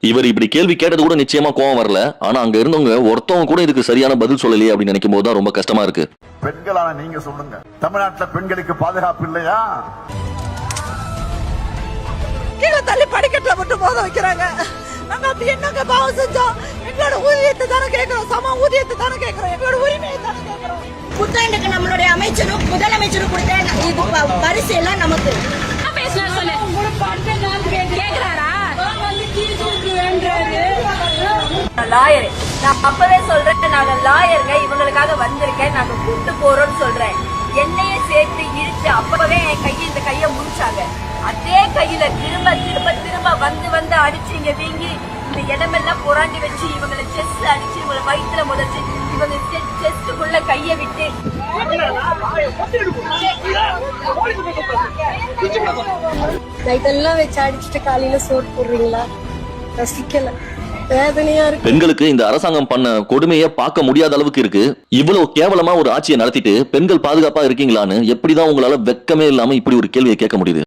இவர் இப்படி கேள்வி கேட்டது கூட நிச்சயமா கோவம் வரல. ஆனா அங்க இருந்தவங்க ஒருத்தவங்க கூட இதுக்கு சரியான பதில் சொல்லலையே அப்படின்னு நினைக்கும் போது தான் ரொம்ப கஷ்டமா இருக்கு. பெண்களான நீங்க சொல்லுங்க, தமிழ்நாட்டுல பெண்களுக்கு பாதுகாப்பு இல்லையா? கீழே தள்ளி படிக்கட்டுல மட்டும் போத வைக்கிறாங்க. நாங்க அப்படி என்னங்க பாவம் செஞ்சோம்? எங்களோட ஊதியத்தை தானே கேட்கிறோம், சம ஊதியத்தை தானே கேட்கிறோம், எங்களோட உரிமையை தானே கேட்கிறோம். புத்தாண்டுக்கு நம்மளுடைய அமைச்சரும் முதலமைச்சரும் கொடுத்த இது பரிசு எல்லாம் நமக்கு லாயர். நான் அப்பவே சொல்றேன், நாங்க லாயருங்க, இவங்களுக்காக வந்திருக்கேன், நாங்க கூட்டு போறோம்னு சொல்றேன். என்னையே சேர்த்து இழுத்து அப்பவே என் கையை இந்த கைய முடிச்சாங்க. அதே கையில திரும்ப திரும்ப திரும்ப வந்து வந்து அடிச்சு இங்க வீங்கி இந்த இடமெல்லாம் புராண்டி வச்சு இவங்களை செஸ்ட் அடிச்சு இவங்களை வயிற்றுல முதச்சு இவங்க செஸ்டுக்குள்ள கைய விட்டு நைட்டெல்லாம் வச்சு அடிச்சுட்டு காலையில சோறு போடுறீங்களா? ரசிக்கல, வேதனையா இருக்கு. பெண்களுக்கு இந்த அரசாங்கம் பண்ண கொடுமையை பார்க்க முடியாத அளவுக்கு இருக்கு. இவ்வளவு கேவலமா ஒரு ஆட்சியை நடத்திட்டு பெண்கள் பாதுகாப்பா இருக்கீங்களான்னு எப்படிதான் உங்களால வெக்கமே இல்லாம இப்படி ஒரு கேள்வியை கேட்க முடியுது?